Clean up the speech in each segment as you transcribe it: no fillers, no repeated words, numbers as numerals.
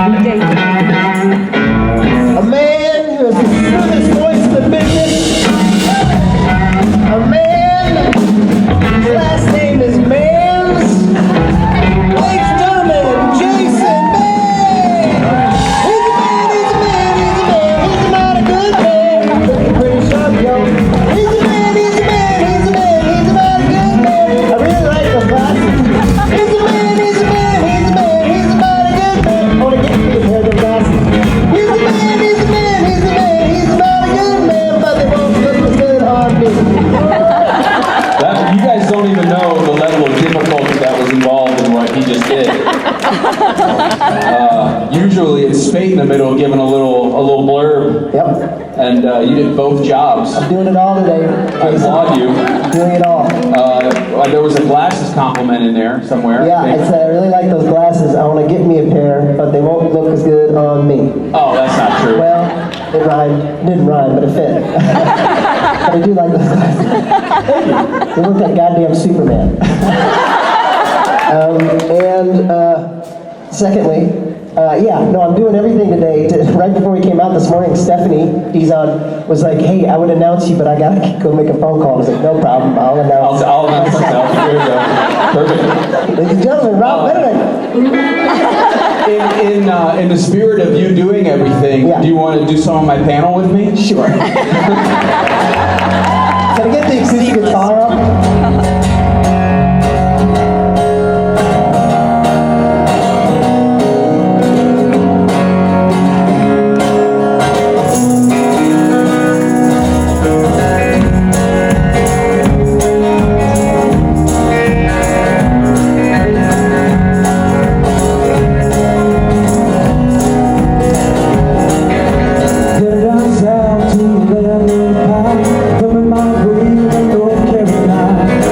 A man who has the smoothest voice in the business. A man whose last name is Mans. Ladies and gentlemen, Jason Mann! He's a man, he's a man, he's a man, he's not a good man. Looking pretty sharp, yo. He's a man, he's a man, he's a man, he's not a good man. I really like those glasses. He's a man, he's a man, he's a man, he's not a good man. I want to get me a pair of them glasses. He's a man, he's a man, he's a man, he's not a good man, but they won't look as good on me. You guys don't even know the level of difficulty that was involved in what he just did. Usually it's Spate in the middle giving a little blurb. Yep. And you did both jobs. I'm doing it all today. I applaud you. Doing it all. There was a glasses compliment in there somewhere. Yeah, I said I really like those glasses. I want to get me a pair, but they won't look as good on me. Oh, that's not true. Well, it rhymed. It didn't rhyme, but it fit. But I do like those glasses. Thank you. They look like goddamn Superman. Secondly, I'm doing everything today. Right before we came out this morning, Stephanie Dizon was like, "Hey, I would announce you, but I gotta go make a phone call." I was like, "No problem, I'll announce." I'll announce myself. Here we go. Perfect. Ladies and gentlemen, Rob Benedict. In the spirit of you doing everything, Yeah. do you want to do some of my panel with me? Sure. Can I get the acoustic guitar up? Down to the land of pie, coming my way, North Carolina.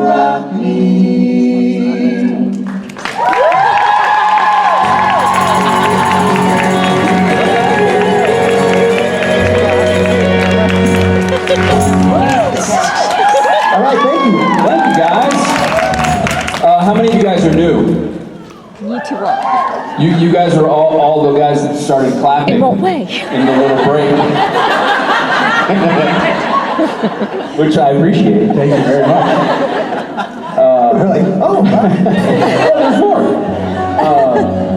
rock me. All right, thank you. Thank you, guys. How many of you guys are new? You two will. You guys are all the guys that started clapping. In what way? In the little break. Which I appreciate. Thank you very much. We're like, oh, wow. There's more.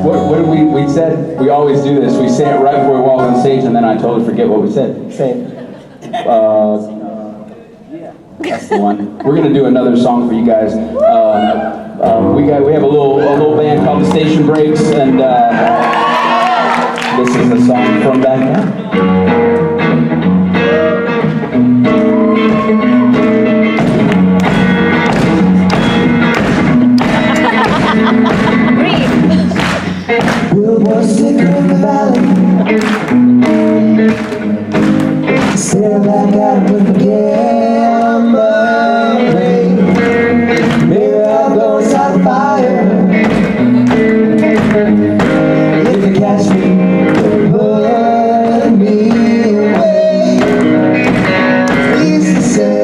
What did we said? We always do this. We say it right before we walk on stage, and then I totally forget what we said. Same. That's the one. We're gonna do another song for you guys. We have a little band called the Station Breaks, and this is a song from back then. Billboard sticker in the valley. Said like I would gambling. Maybe I'll go inside the fire. If they catch me, they'll put me away. He used to say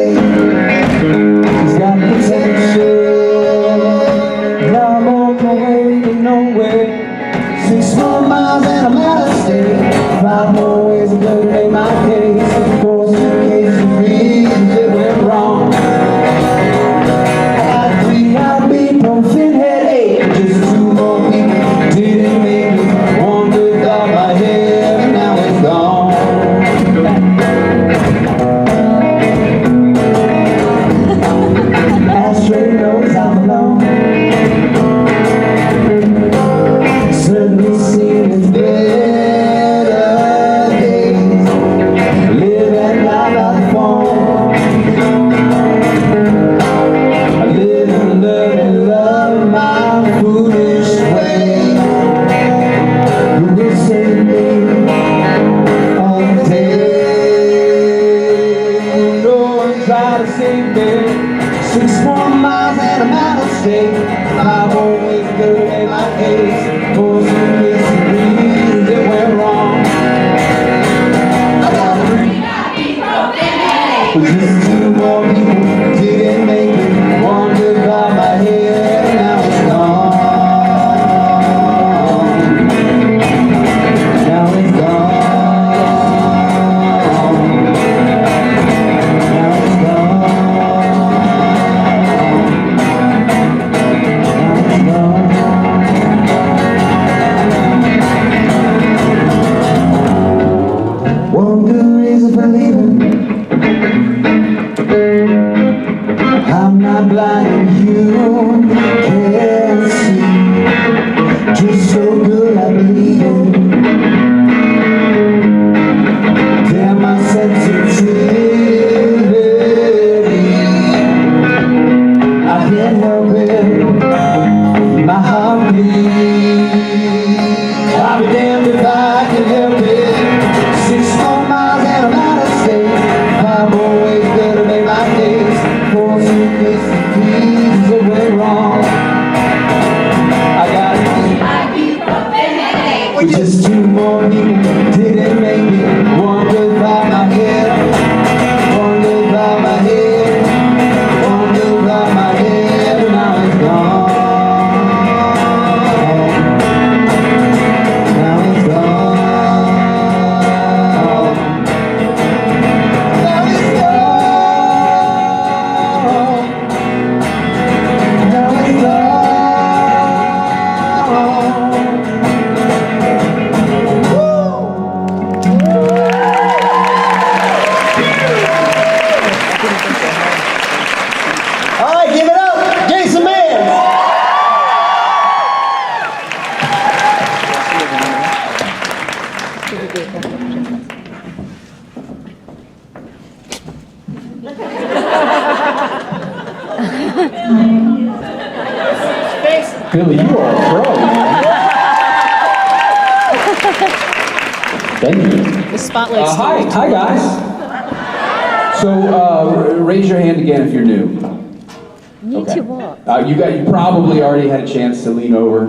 he's got potential. Now I'm on my way to nowhere. 6 more miles and I'm out of state. 5 more ways I'm gonna make my case. 4 suitcases of reasons that went wrong. I had 3 ibuprofen headache. Just 2 more people didn't make me. 1 good off my head and now it's gone. Ashtray knows I'm alone. Certainly seen its better days. Live at night by the phone. I live and learn and love my foolish way. Who will save me on the day? No one try to save me. 6 more miles and I'm out of state. 5 more ways to make my case. 4 suitcases of reasons that went wrong. I got 3 but just 2 more people didn't make it. 1 goodbye my head and now it's gone. Now it's gone. Now it's gone. One good reason for leaving. I'm not blind and you can't see. Just so good I believe it. Damn my sensitivity. I can't help it. My heart bleeds. I'll be damned if I can help it. 6 more miles and I'm out of state. 5 more ways to make my case. 4 suitcases of pieces that went wrong. I got it. Just 2 more people didn't make it. 1 goodbye my head. 1 goodbye my head. 1 goodbye my head and now it's gone. Now it's gone. Now it's gone. Now it's gone. All right, give it up, Jason Mann. Billy, you are a pro. Thank you. The spotlight's Hi guys. So raise your hand again if you're new. You walk. You probably already had a chance to lean over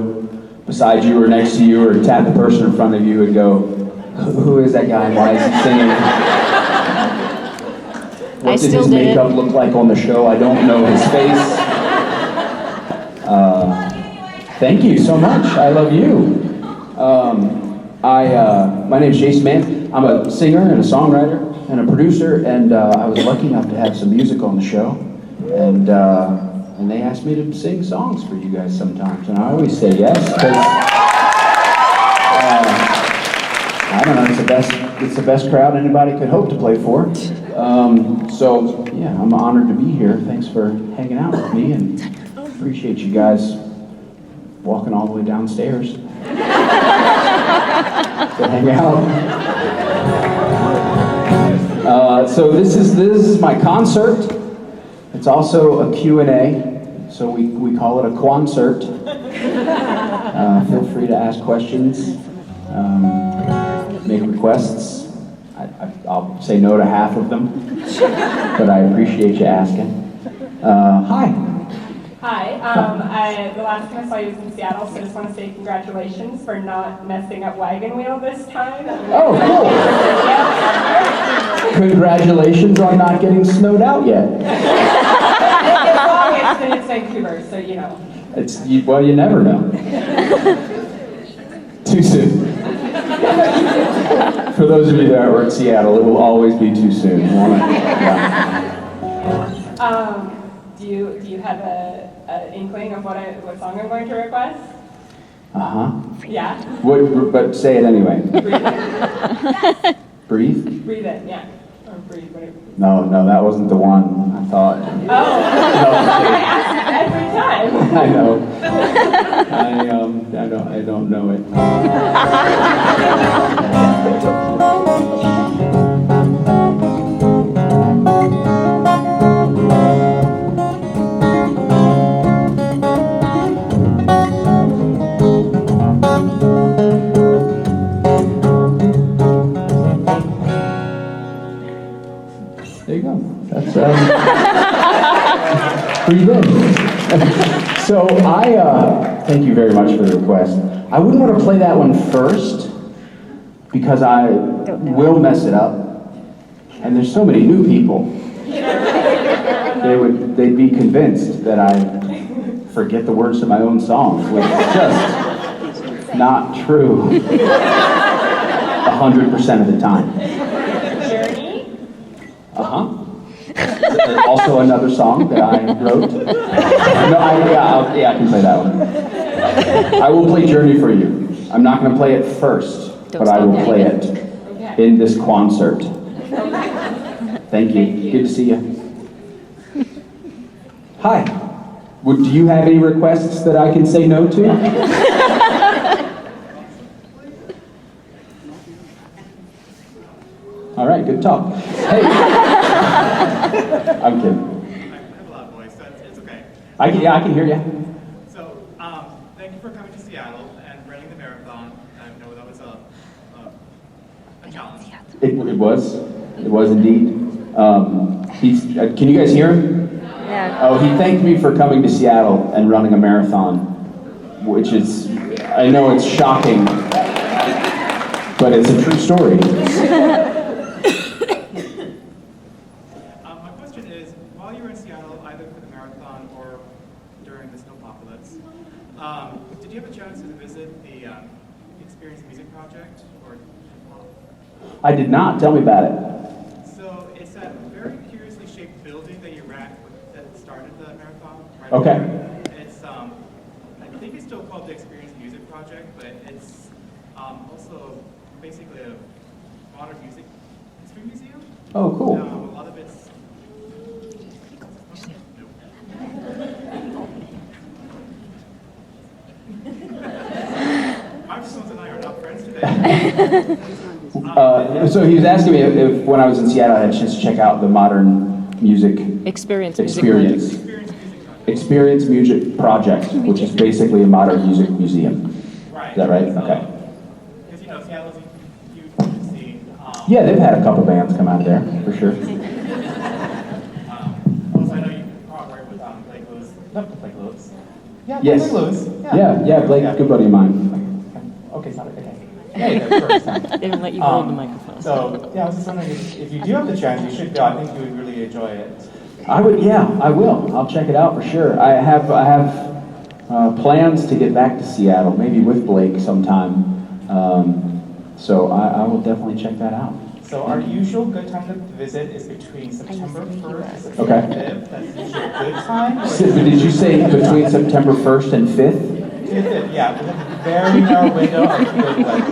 beside you or next to you or tap the person in front of you and go, who is that guy? Why is he singing? What did his makeup look like on the show? I don't know his face. Thank you so much. I love you. My name's Jason Mann. I'm a singer and a songwriter and a producer, and I was lucky enough to have some music on the show. And they asked me to sing songs for you guys sometimes, and I always say yes, because I don't know, it's the best crowd anybody could hope to play for. So yeah, I'm honored to be here. Thanks for hanging out with me, and appreciate you guys walking all the way downstairs to hang out. So this is my concert. It's also a Q&A, so we call it a quancert. Feel free to ask questions, make requests. I'll say no to half of them, but I appreciate you asking. Hi. Hi. The last time I saw you was in Seattle, so I just want to say congratulations for not messing up Wagon Wheel this time. Oh, cool. Congratulations on not getting snowed out yet. As long as it's Vancouver, so you know. Well, you never know. Too soon. For those of you that are in Seattle, it will always be too soon. Yeah. Do you have an inkling of what song I'm going to request? Yeah. But say it anyway. Breathe? Breathe in, yeah. Or breathe, whatever. No, that wasn't the one I thought. Oh. I ask every time. I know. I don't know it. There you go. That's breathe in. So thank you very much for the request. I wouldn't want to play that one first because I will mess it up. And there's so many new people. They'd be convinced that I forget the words to my own songs, which is just not true 100% of the time. Journey? Also another song that I wrote. I can play that one. I will play Journey for you. I'm not going to play it first, but I will play it in this concert. Thank you. Good to see you. Hi. Do you have any requests that I can say no to? All right, good talk. Hey. I'm kidding. I have a loud voice, so it's okay. I can hear you. So, thank you for coming to Seattle and running the marathon. I know that was a challenge. It was indeed. Can you guys hear him? Yeah. Oh, he thanked me for coming to Seattle and running a marathon, which is, I know it's shocking, but it's a true story. My question is, while you were in Seattle, either for the marathon or during the snowpocalypse, did you have a chance to visit the Experience Music Project? I did not. Tell me about it. So it's that very curiously shaped building that you ran that started the marathon. Right Okay. there. It's I think it's still called the Experience Music Project, but it's also basically a modern music history museum. Oh, cool. A lot of it's microphones and I are not friends today. So he was asking me if when I was in Seattle, I had a chance to check out the modern music Experience. experience music project, which is basically a modern music museum. Right. Is that right? Okay. Because Seattle's a huge scene. Yeah, they've had a couple bands come out there for sure. Also, I know you probably work with Legos Yeah, Yes. Blake Lewis. Yeah, Blake, good buddy of mine. Okay, sorry. Okay. Hey, there, first. They didn't let you hold the microphone. So, yeah, I was just wondering if you do have the chance, you should go. I think you would really enjoy it. I will. I'll check it out for sure. I have plans to get back to Seattle, maybe with Blake sometime. So I will definitely check that out. So our usual good time to visit is between September 1st and Okay. 5th. That's usually a good time. Did you say between September 1st and 5th? Yeah, we have a very narrow window of good weather.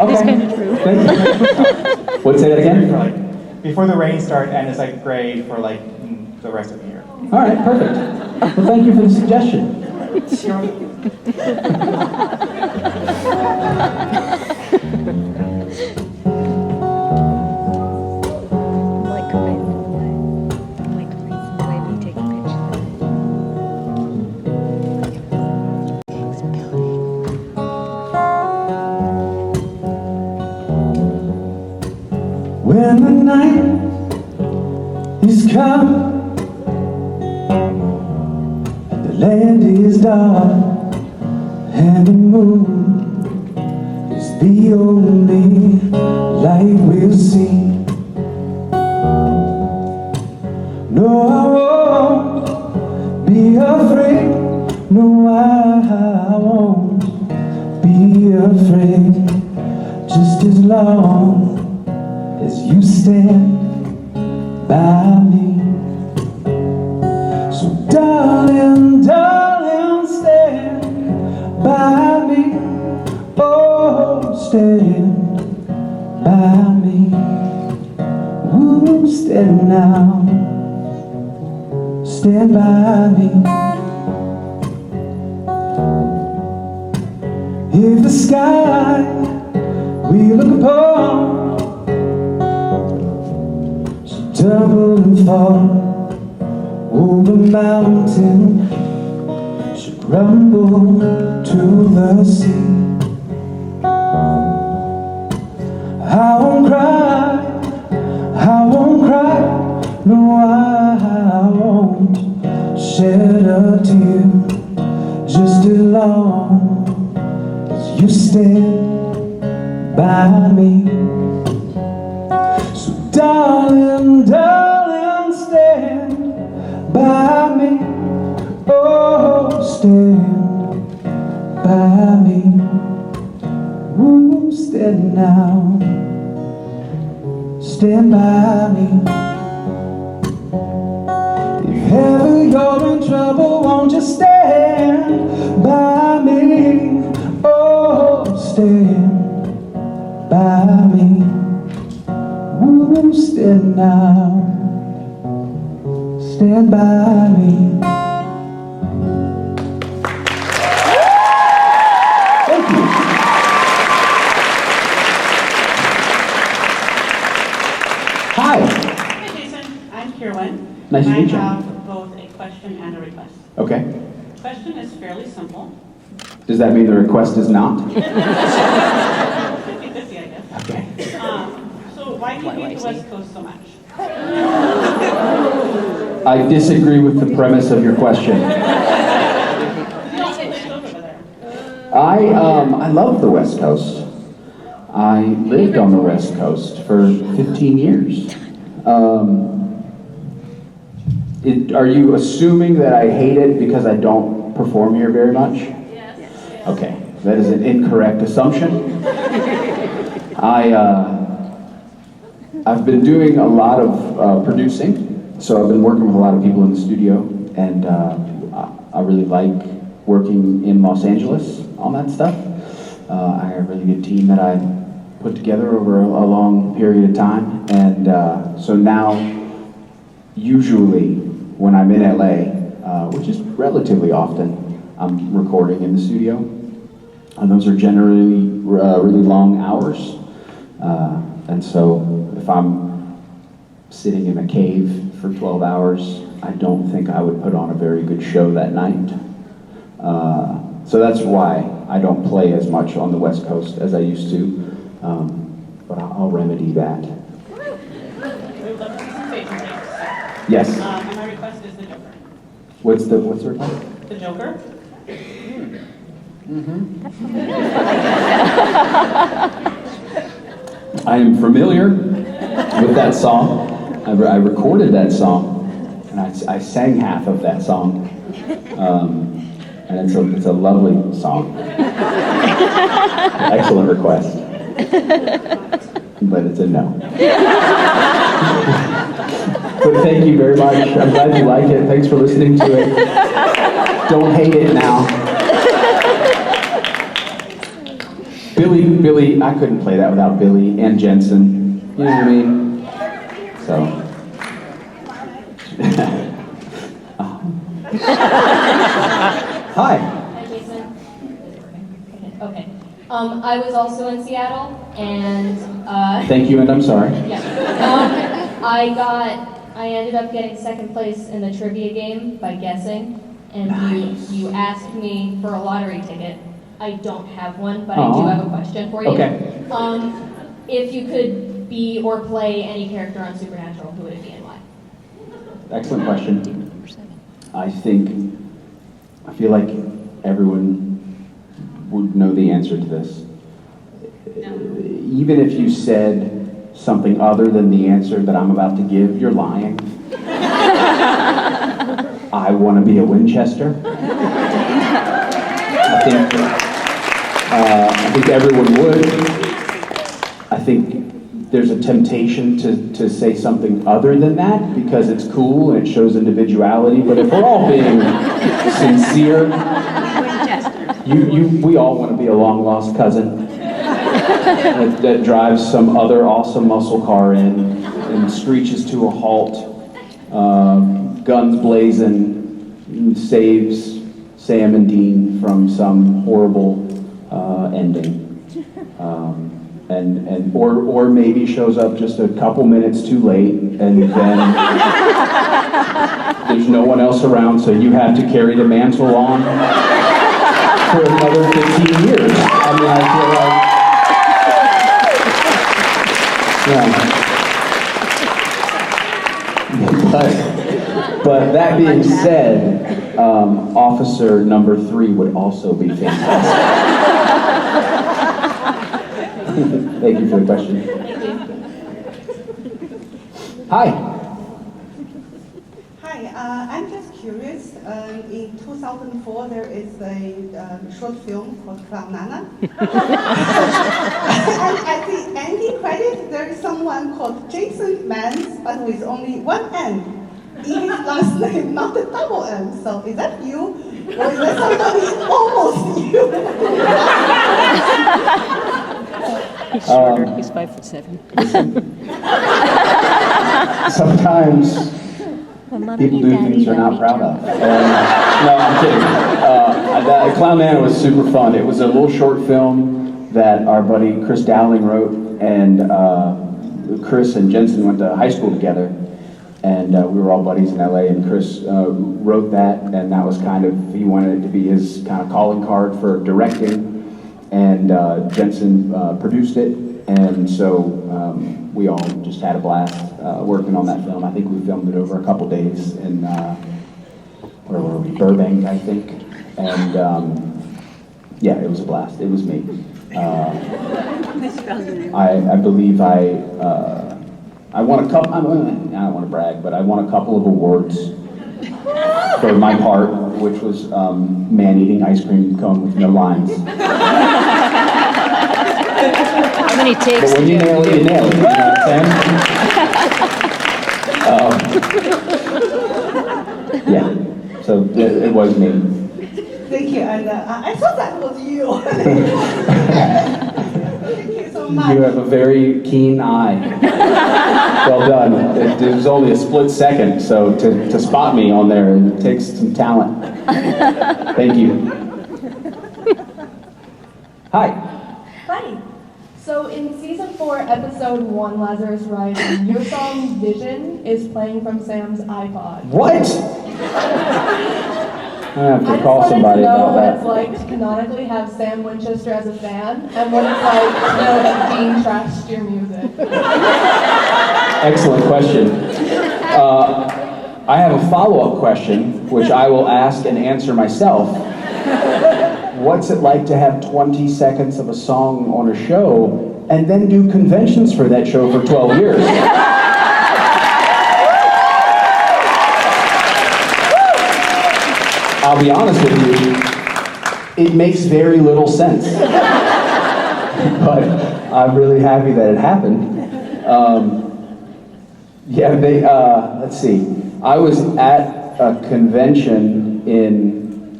It's kind of true. Thank you. What, say that again? Before the rain starts and it's like gray for like the rest of the year. All right, perfect. Well, thank you for the suggestion. When the night is come and the land is dark and the moon is the only light we'll see. No, I won't be afraid. No, I won't be afraid. Just as long as you stand by me. So darling, darling, stand by me. Oh, stand by me. Ooh, stand now. Stand by me. If the sky we look upon tumble and fall over mountain, should rumble to the sea. I won't cry, no, I won't shed a tear, just as long as you stand by me. So darling, darling, stand by me. Oh, stand by me. Ooh, stand now. Stand by me. If ever you're in trouble, won't you stand by me? Oh, stand by me. Ooh, stand now. Stand by me. Thank you. Hi. Hi, Jason. I'm Kierlyn. Nice to meet you. I have both a question and a request. Okay. The question is fairly simple. Does that mean the request is not? 50-50, I guess. Okay. So why do you hate the West Coast so much? I disagree with the premise of your question. You also live over there. I love the West Coast. I lived on the West Coast for 15 years. Are you assuming that I hate it because I don't perform here very much? Yes. Okay, that is an incorrect assumption. I've been doing a lot of producing, so I've been working with a lot of people in the studio, and I really like working in Los Angeles on that stuff. I have a really good team that I put together over a long period of time, and so now, usually when I'm in LA, which is relatively often, I'm recording in the studio, and those are generally really long hours. And so if I'm sitting in a cave for 12 hours, I don't think I would put on a very good show that night. So that's why I don't play as much on the West Coast as I used to, but I'll remedy that. Yes. And my request is the Joker. What's the request? The Joker? I am familiar with that song. I recorded that song, and I sang half of that song. And it's a lovely song. Excellent request. But it's a no. But thank you very much. I'm glad you liked it. Thanks for listening to it. Don't hate it now. Billy, I couldn't play that without Billy and Jensen. You know what I mean? So. Hi. Hi, Jason. Okay. I was also in Seattle, and Thank you, and I'm sorry. yeah. I ended up getting second place in the trivia game by guessing, and you asked me for a lottery ticket. I don't have one, but I do have a question for you. Okay. If you could be or play any character on Supernatural, who would it be and why? Excellent question. I feel like everyone would know the answer to this. Even if you said something other than the answer that I'm about to give, you're lying. I want to be a Winchester. I think everyone would. I think there's a temptation to say something other than that because it's cool and it shows individuality. But if we're all being sincere, we all want to be a long lost cousin that drives some other awesome muscle car in and screeches to a halt, guns blazing, and saves Sam and Dean from some horrible ending. Or maybe shows up just a couple minutes too late, and then there's no one else around, so you have to carry the mantle on for another 15 years. I mean, I feel like, yeah. But that being said, Officer number 3 would also be fantastic. Thank you for the question. Hi. Hi, I'm just curious. In 2004, there is a short film called Clown Nana. And at the ending credit, there is someone called Jason Mans, but with only one N in his last name, not a double N. So is that you? Or is that somebody almost you? He's shorter. He's 5'7". Sometimes people do things they're not proud of. No, I'm kidding. Clown Nana was super fun. It was a little short film that our buddy Chris Dowling wrote, and Chris and Jensen went to high school together, and we were all buddies in LA, and Chris wrote that, and that was he wanted it to be his kind of calling card for directing, and Jensen produced it, and so we all just had a blast working on that film. I think we filmed it over a couple days in, where were we, Burbank, I think, and yeah, it was a blast. It was me. I believe I won a couple, I don't want to brag, but I won a couple of awards for my part, which was man eating ice cream cone with no lines. How many takes But when did you nail it, you nail it. You know what I'm saying? Yeah, so it was me. Thank you, and I thought that was you. Thank you so much. You have a very keen eye. Well done. It was only a split second, so to spot me on there, it takes some talent. Thank you. Hi. Hi. So in season 4, episode 1, Lazarus Rising, your song Vision is playing from Sam's iPod. What? I have to call somebody about what that. it's like to canonically have Sam Winchester as a fan, and what it's like to know that Dean trashed your music. Excellent question. I have a follow-up question, which I will ask and answer myself. What's it like to have 20 seconds of a song on a show and then do conventions for that show for 12 years? I'll be honest with you, it makes very little sense. But I'm really happy that it happened. Let's see. I was at a convention in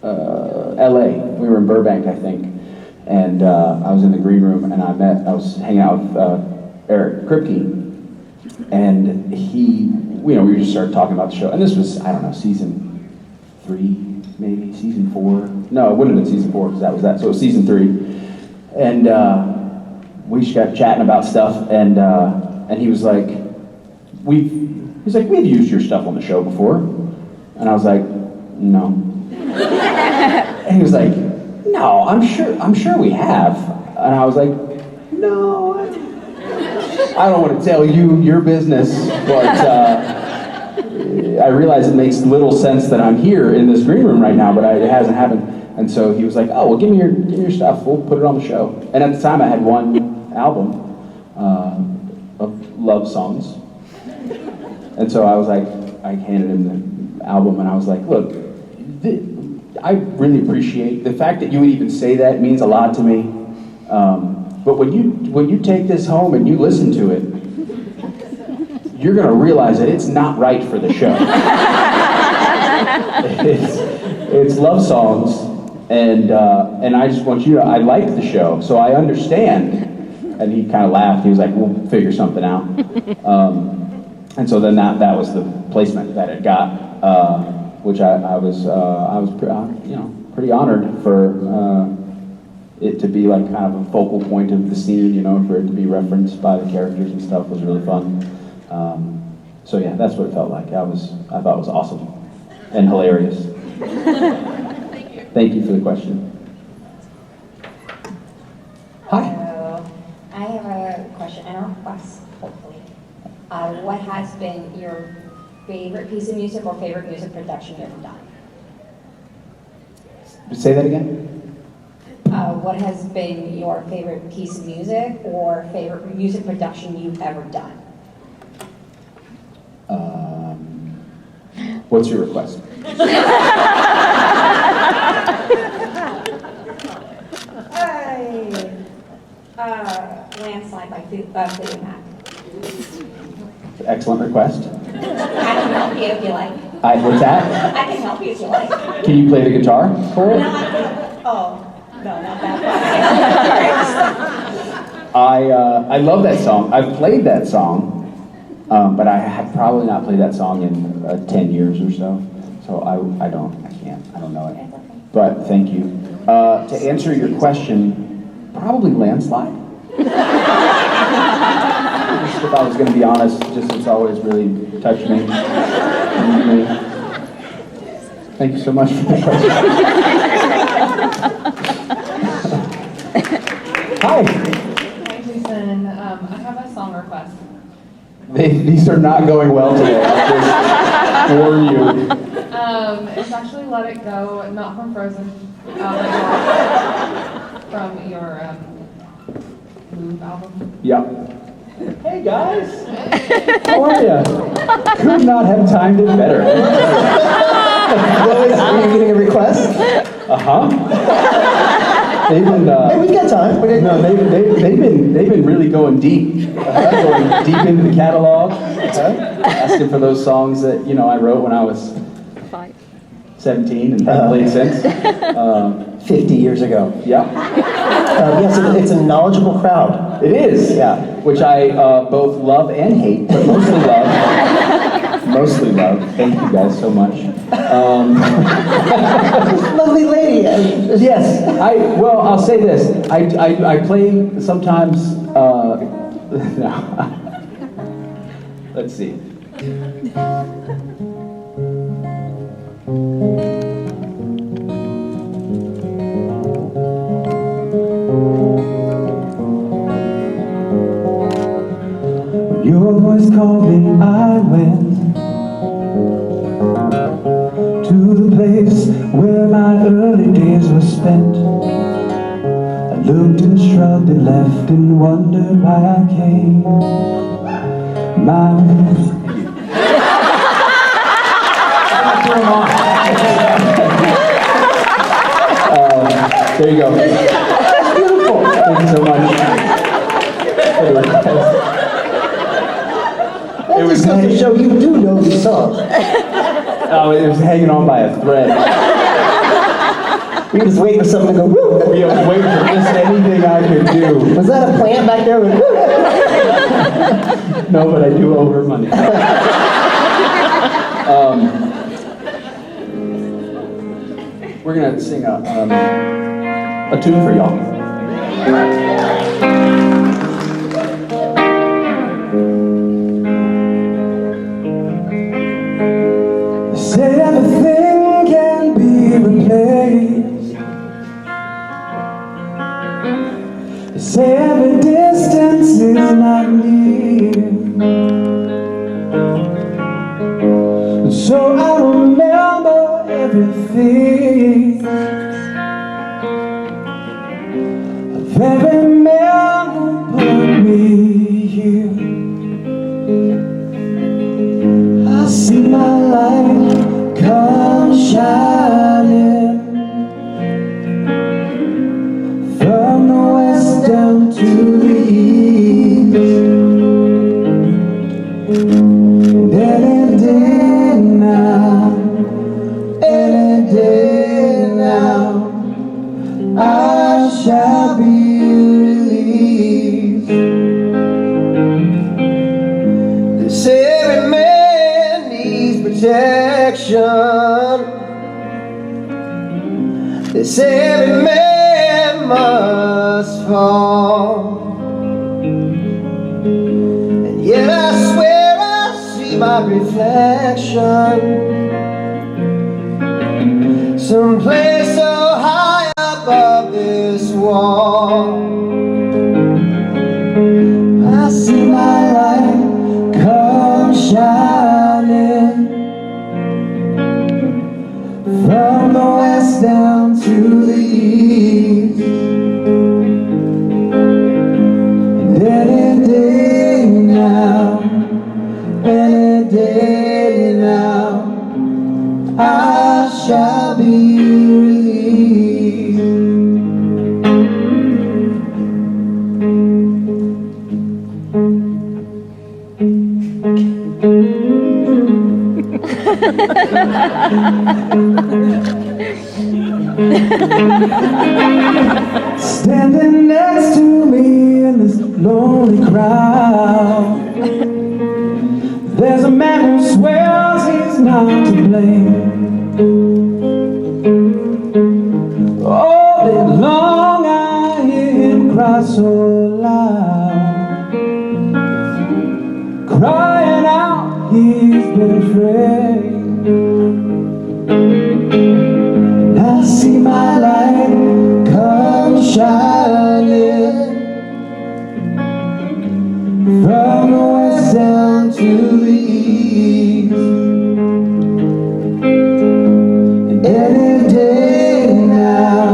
LA. We were in Burbank, I think. And I was in the green room and I was hanging out with Eric Kripke. And we just started talking about the show. And this was, I don't know, season 3, maybe, season 4. No, it wouldn't have been season 4 because that was that. So it was season 3. And we just got chatting about stuff, and he was like, we've used your stuff on the show before. And I was like, no. And he was like, no, I'm sure we have. And I was like, no, I don't want to tell you your business, but I realize it makes little sense that I'm here in this green room right now, but it hasn't happened. And so he was like, oh, well, give me your stuff. We'll put it on the show. And at the time, I had one album of love songs. And so I was like, I handed him the album, and I was like, look, I really appreciate the fact that you would even say that means a lot to me. But when you take this home and you listen to it, you're going to realize that it's not right for the show. It's love songs. And I just want you to, I like the show, so I understand. And he kind of laughed. He was like, we'll figure something out. And so then that was the placement that it got, which I was pretty honored for it to be like kind of a focal point of the scene, for it to be referenced by the characters and stuff was really fun. So yeah, that's what it felt like. I thought it was awesome and hilarious. Thank you for the question. Hi. Hello. I have a question and a request, hopefully. What has been your favorite piece of music or favorite music production you've ever done? Say that again? What has been your favorite piece of music or favorite music production you've ever done? What's your request? Landslide by Fleetwood Mac. Excellent request. I can help you if you like. What's that? I can help you if you like. Can you play the guitar for it? No, not that far. I love that song. I've played that song, but I have probably not played that song in 10 years or so. So I don't know it. But thank you. To answer your question, probably Landslide. If I was going to be honest, just it's always really touched me. Thank you so much for the question. Hi. Hi, Jason. I have a song request. These are not going well today. I'll just warn you. It's actually Let It Go, not from Frozen, from your Move album. Yep. Hey guys. How are you? Could not have timed it better. Are you getting a request? They've been. Hey, we've got time. No, they've been really going deep, going deep into the catalog, asking for those songs that I wrote when I was 17 and haven't played since. 50 years ago. Yeah. Yes, it's a knowledgeable crowd. It is. Yeah. Which I both love and hate, but mostly love. Mostly love. Thank you guys so much. Lovely lady. Yes. I'll say this. I play sometimes. No. Let's see. Your voice called me, I went place where my early days were spent. I looked and shrugged and left and wondered why I came. My there you go. That's beautiful. Thank you so much. That just goes to show you do know these songs. Oh, it was hanging on by a thread. We just waiting for something to go woo. Yeah, I was waiting for just anything I could do. Was that a plant back there? With, No, but I do owe her money. We're gonna sing a tune for y'all. Say everything can be replaced. Say every distance is not near. So I remember everything of every man who put me here. I see my light come shining from the west down to the east. And any day now, any day now, I shall be released. They say every man needs protection. They say every man must fall. And yet I swear I see my reflection someplace so high above this wall. I see my light come shining from the west down to the east. And any day now, any day now, I shall be released. Standing next to me in this lonely crowd, there's a man who swears he's not to blame. All day long I hear him cry so loud, crying out he's been afraid. And I see my light come shining from the west down to the east. And any day now,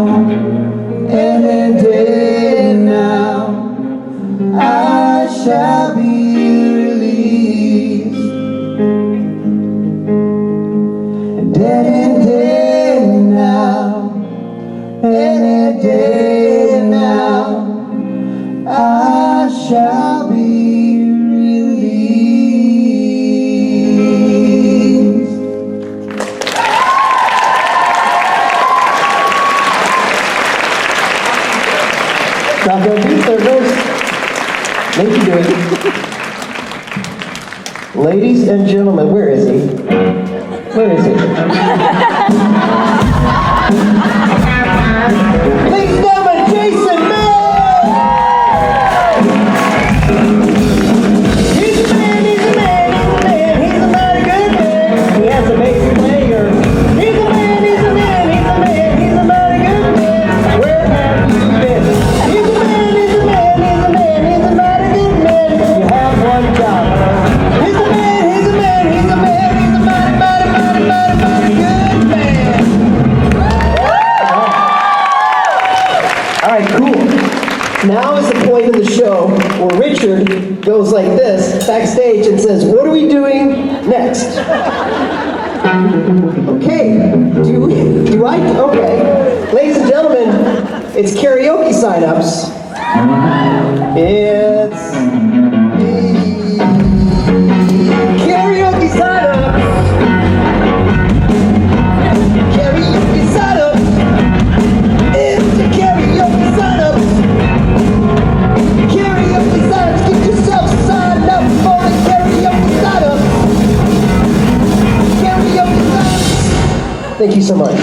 any day now, I shall be released. And any day now, any day now, I shall be released. Drop that beat, third verse. Thank you, David. Ladies and gentlemen, where is he? Where is he? Ladies and gentlemen, Jason Mills! He's a man, he's a man, he's a man, he's a mighty good man. He has a bass player. He's a man, he's a man, he's a man, he's a mighty good man. Where have you been? He's a man, he's a man, he's a man, he's a mighty good man. You have one job. He's a man, he's a man, he's a man, he's a mighty, mighty, mighty, mighty, mighty good man. All right, cool. Now is the point of the show where Richard goes like this backstage and says, "What are we doing next?" Okay. Do I? Okay. Ladies and gentlemen, it's karaoke sign-ups. It's the karaoke sign-ups. Karaoke sign-ups. It's the karaoke sign-ups. Karaoke sign-ups. Get yourself signed up for the karaoke sign-ups. Karaoke sign-ups. Thank you so much.